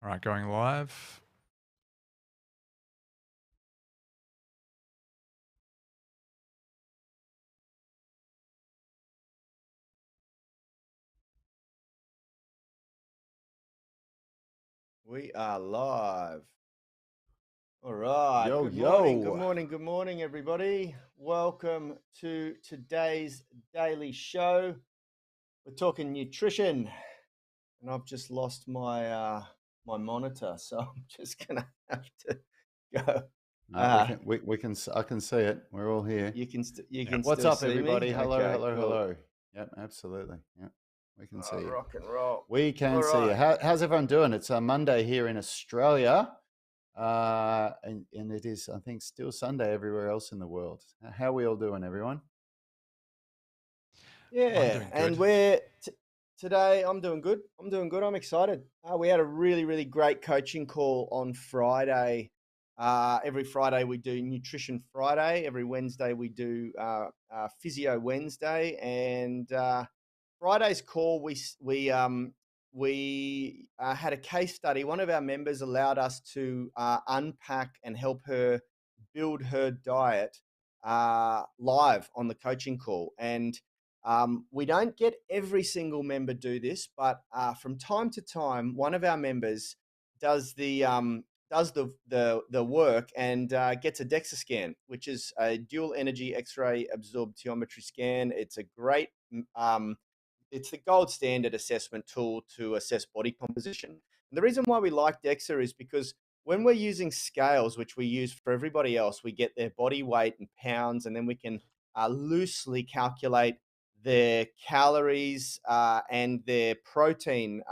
All right, going live. We are live. All right. Yo, Good morning. Good yo. morning. Good morning, everybody. Welcome to today's daily show. We're talking nutrition, and I've just lost my monitor, so I'm just gonna have to go. We Uh, can I can see it. We're all here. you Yep. can What's still up, see me. everybody? Hello, Okay. hello, Cool. hello. Yep, absolutely. Yep, we can see you. Rock and roll. We All can see you. right. How's everyone doing? It's a Monday here in Australia, and it is, I think, still Sunday everywhere else in the world. How are we all doing, everyone? I'm Yeah, doing and good. today. I'm doing good. I'm doing good. I'm excited. We had a really great coaching call on Friday. Every Friday we do Nutrition Friday. Every Wednesday we do Physio Wednesday, and Friday's call we had a case study. One of our members allowed us to unpack and help her build her diet live on the coaching call, and we don't get every single member do this, but from time to time, one of our members does the work and gets a DEXA scan, which is a dual energy X-ray absorptiometry scan. It's the gold standard assessment tool to assess body composition. And the reason why we like DEXA is because when we're using scales, which we use for everybody else, we get their body weight in pounds, and then we can loosely calculate their calories and their protein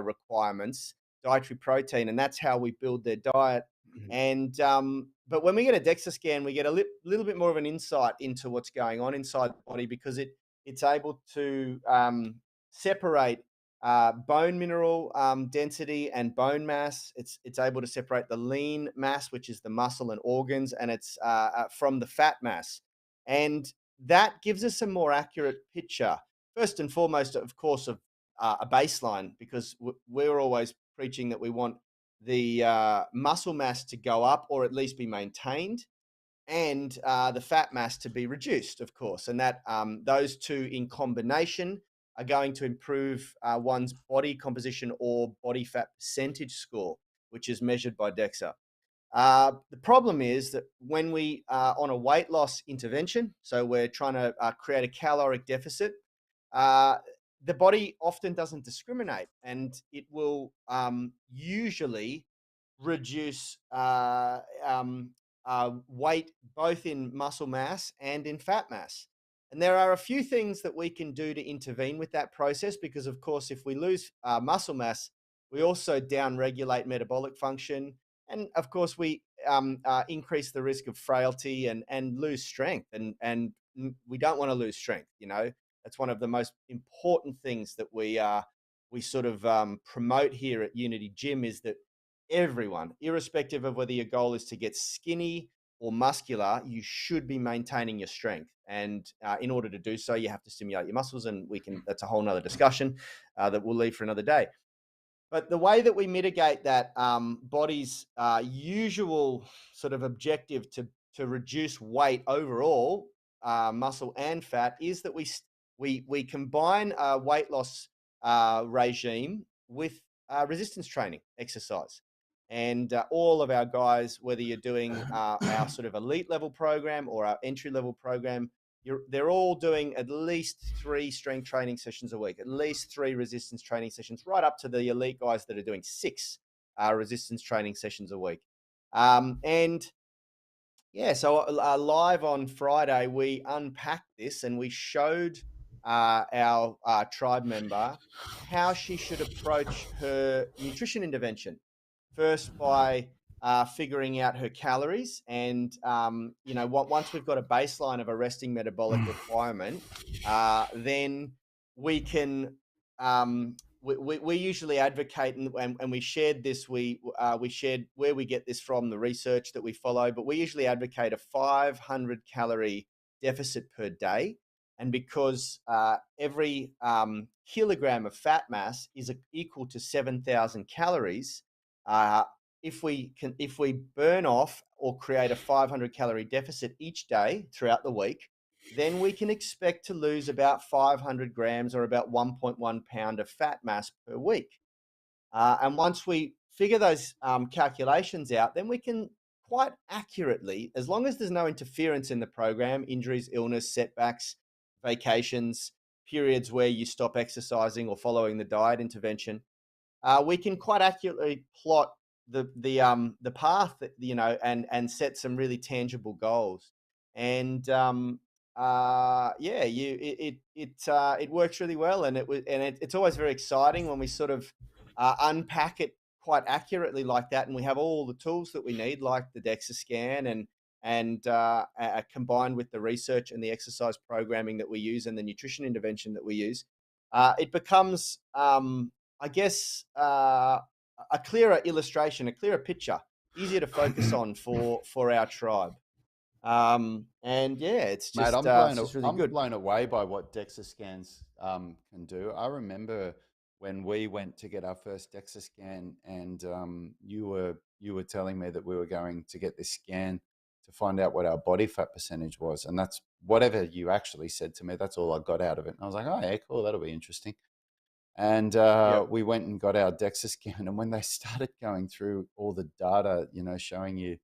requirements, dietary protein, and that's how we build their diet. And but when we get a DEXA scan, we get a little bit more of an insight into what's going on inside the body, because it's able to separate bone mineral density and bone mass. It's able to separate the lean mass, which is the muscle and organs, and it's from the fat mass. And that gives us a more accurate picture, first and foremost, of course, of a baseline, because we're always preaching that we want the muscle mass to go up or at least be maintained, and the fat mass to be reduced, of course. And that those two in combination are going to improve one's body composition or body fat percentage score, which is measured by DEXA. The problem is that when we are on a weight loss intervention, so we're trying to create a caloric deficit, uh, the body often doesn't discriminate, and it will usually reduce weight both in muscle mass and in fat mass. And there are a few things that we can do to intervene with that process, because, of course, if we lose muscle mass, we also downregulate metabolic function, and of course we increase the risk of frailty and lose strength, and we don't want to lose strength. That's one of the most important things that we sort of promote here at Unity Gym, is that everyone, irrespective of whether your goal is to get skinny or muscular, you should be maintaining your strength. And in order to do so, you have to stimulate your muscles, and that's a whole nother discussion that we'll leave for another day. But the way that we mitigate that body's usual sort of objective to reduce weight overall, muscle and fat, is that we combine a weight loss regime with resistance training exercise. And all of our guys, whether you're doing our sort of elite level program or our entry level program, they're all doing at least 3 strength training sessions a week, at least 3 resistance training sessions, right up to the elite guys that are doing 6 resistance training sessions a week. And yeah, so live on Friday, we unpacked this and we showed our tribe member how she should approach her nutrition intervention. First, by figuring out her calories, and once we've got a baseline of a resting metabolic requirement, then we can we usually advocate, and we shared this. We shared where we get this from, the research that we follow, but we usually advocate a 500 calorie deficit per day, And because every kilogram of fat mass is equal to 7,000 calories, uh, if we burn off or create a 500 calorie deficit each day throughout the week, then we can expect to lose about 500 grams or about 1.1 pound of fat mass per week. And once we figure those calculations out, then we can quite accurately, as long as there's no interference in the program, injuries, illness, setbacks, vacations, periods where you stop exercising or following the diet intervention, we can quite accurately plot the path that, and set some really tangible goals. And yeah, it works really well, and it's always very exciting when we sort of unpack it quite accurately like that, and we have all the tools that we need, like the DEXA scan, and combined with the research and the exercise programming that we use and the nutrition intervention that we use, it becomes I guess, a clearer illustration, a clearer picture, easier to focus on for our tribe. And yeah, Mate, it's just really I'm good. blown away by what DEXA scans can do. I remember when we went to get our first DEXA scan, and you were telling me that we were going to get this scan to find out what our body fat percentage was, and that's whatever you actually said to me. That's all I got out of it. And I was like, oh yeah, cool, that'll be interesting. And Yep. we went and got our DEXA scan, and when they started going through all the data, showing you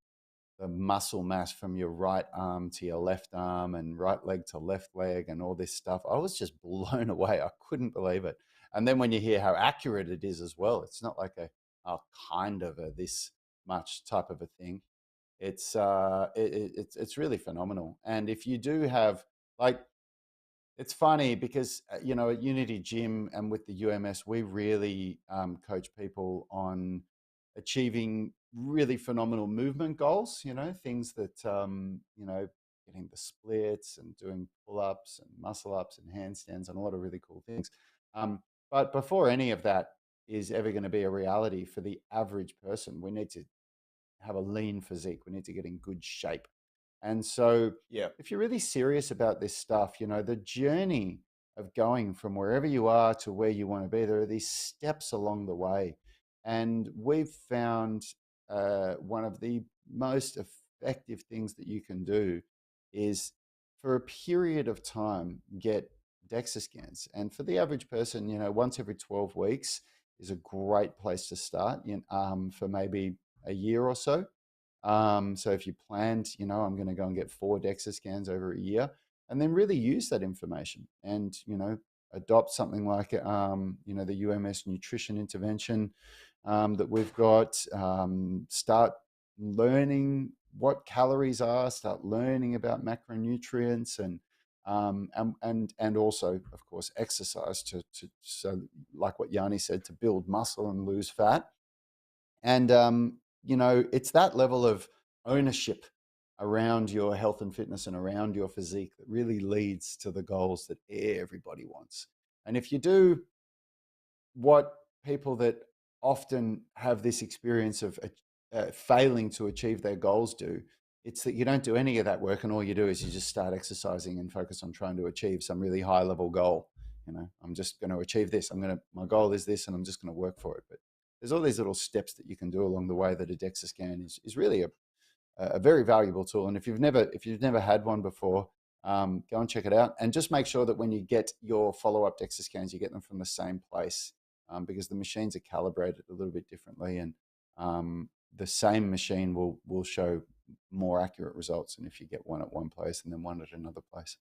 the muscle mass from your right arm to your left arm and right leg to left leg and all this stuff, I was just blown away. I couldn't believe it. And then when you hear how accurate it is as well, it's not like a kind of a this much type of a thing. It's really phenomenal. And if you do have, like, it's funny because at Unity Gym and with the UMS, we really coach people on achieving really phenomenal movement goals. Things that getting the splits and doing pull-ups and muscle ups and handstands and a lot of really cool things. But before any of that is ever going to be a reality for the average person, we need to have a lean physique. We need to get in good shape. And so, Yep. if you're really serious about this stuff, the journey of going from wherever you are to where you want to be, there are these steps along the way. And we've found one of the most effective things that you can do is for a period of time, get DEXA scans. And for the average person, once every 12 weeks is a great place to start for maybe a year or so. So if you planned, I'm going to go and get 4 DEXA scans over a year, and then really use that information and, adopt something like, the UMS nutrition intervention that we've got, start learning what calories are, start learning about macronutrients and also, of course, exercise so like what Yanni said, to build muscle and lose fat. And, it's that level of ownership around your health and fitness and around your physique that really leads to the goals that everybody wants. And if you do what people that often have this experience of failing to achieve their goals do, it's that you don't do any of that work, and all you do is you just start exercising and focus on trying to achieve some really high level goal. I'm just going to achieve this. My goal is this, and I'm just going to work for it. But there's all these little steps that you can do along the way that a DEXA scan is really a very valuable tool. And if you've never had one before, go and check it out. And just make sure that when you get your follow-up DEXA scans, you get them from the same place, because the machines are calibrated a little bit differently, and the same machine will show more accurate results than if you get one at one place and then one at another place.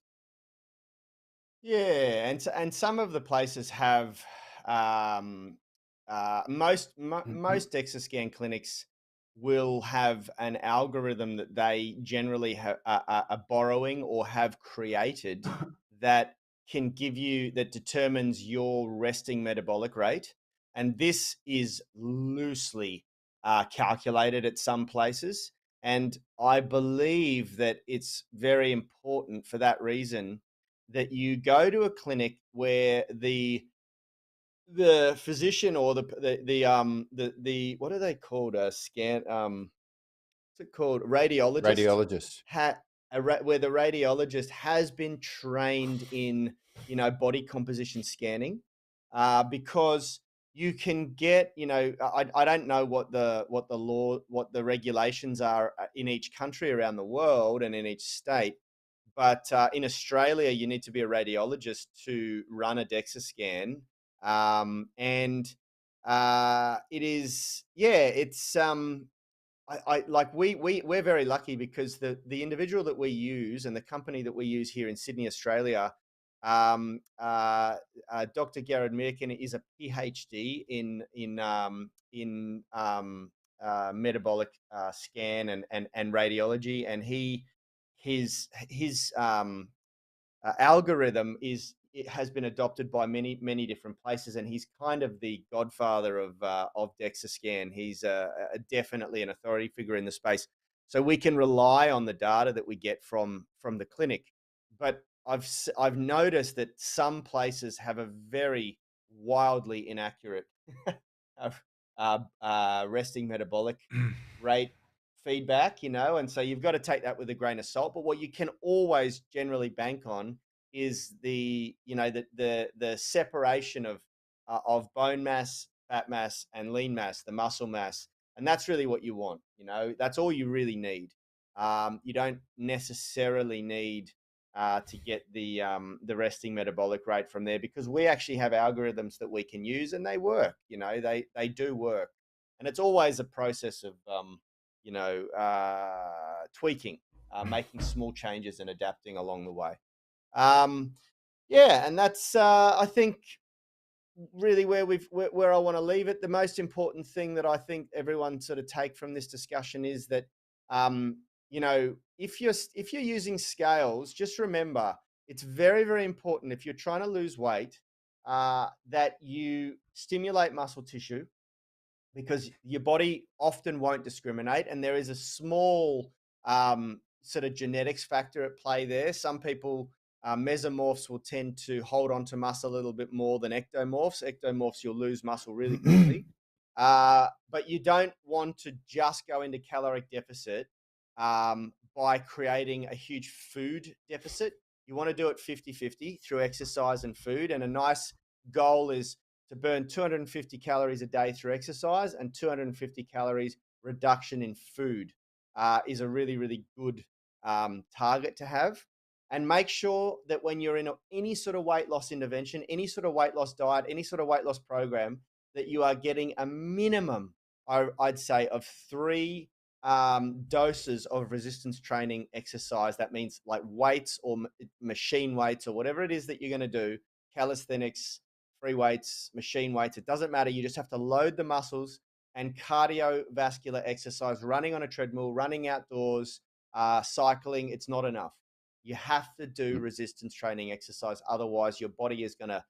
Yeah, and some of the places have most DEXA scan clinics will have an algorithm that they generally are borrowing or have created that that determines your resting metabolic rate, and this is loosely calculated at some places, and I believe that it's very important for that reason that you go to a clinic where the physician or the what are they called? A scan, what's it called? Radiologist Radiologist. where the radiologist has been trained in, body composition scanning, because you can get, I don't know what the regulations are in each country around the world and in each state, but in Australia, you need to be a radiologist to run a DEXA scan, and it is, yeah, it's like we're very lucky because the individual that we use and the company that we use here in Sydney, Australia, Dr. Garrod Mirkin is a PhD in metabolic scan and radiology, and his algorithm it has been adopted by many different places, and he's kind of the godfather of DEXA scan. He's definitely an authority figure in the space, so we can rely on the data that we get from the clinic. But I've noticed that some places have a very wildly inaccurate uh, resting metabolic rate feedback, and so you've got to take that with a grain of salt. But what you can always generally bank on is the separation of bone mass, fat mass, and lean mass, the muscle mass, and that's really what you want. That's all you really need. You don't necessarily need to get the resting metabolic rate from there, because we actually have algorithms that we can use, and they work. They do work, and it's always a process of tweaking, making small changes and adapting along the way. Um, yeah, and that's I think really where I want to leave it. The most important thing that I think everyone sort of take from this discussion is that if you're using scales, just remember it's very important if you're trying to lose weight, that you stimulate muscle tissue, because your body often won't discriminate, and there is a small sort of genetics factor at play there. Some people, mesomorphs, will tend to hold on to muscle a little bit more than ectomorphs. Ectomorphs, you'll lose muscle really quickly. But you don't want to just go into caloric deficit by creating a huge food deficit. You want to do it 50-50 through exercise and food. And a nice goal is to burn 250 calories a day through exercise, and 250 calories reduction in food is a really good target to have. And make sure that when you're in any sort of weight loss intervention, any sort of weight loss diet, any sort of weight loss program, that you are getting a minimum, I'd say, of 3 doses of resistance training exercise. That means like weights or machine weights or whatever it is that you're going to do, calisthenics, free weights, machine weights, it doesn't matter. You just have to load the muscles, and cardiovascular exercise, running on a treadmill, running outdoors, cycling, it's not enough. You have to do resistance training exercise. Otherwise, your body is going to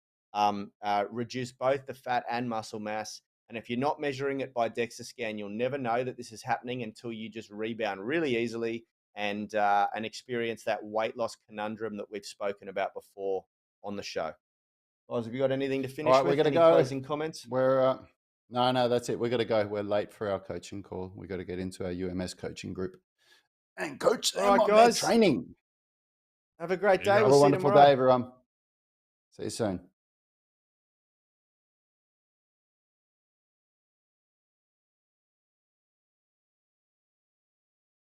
reduce both the fat and muscle mass. And if you're not measuring it by DEXA scan, you'll never know that this is happening until you just rebound really easily and experience that weight loss conundrum that we've spoken about before on the show. Oz, have you got anything to All finish right, we're with? gonna Any go. closing comments? We're no, that's it. We're gonna go. We're late for our coaching call. We got to get into our UMS coaching group and coach All them right, on their guys. training. Have a great There you day. go. Have We'll a see you wonderful day, tomorrow. everyone. See you soon.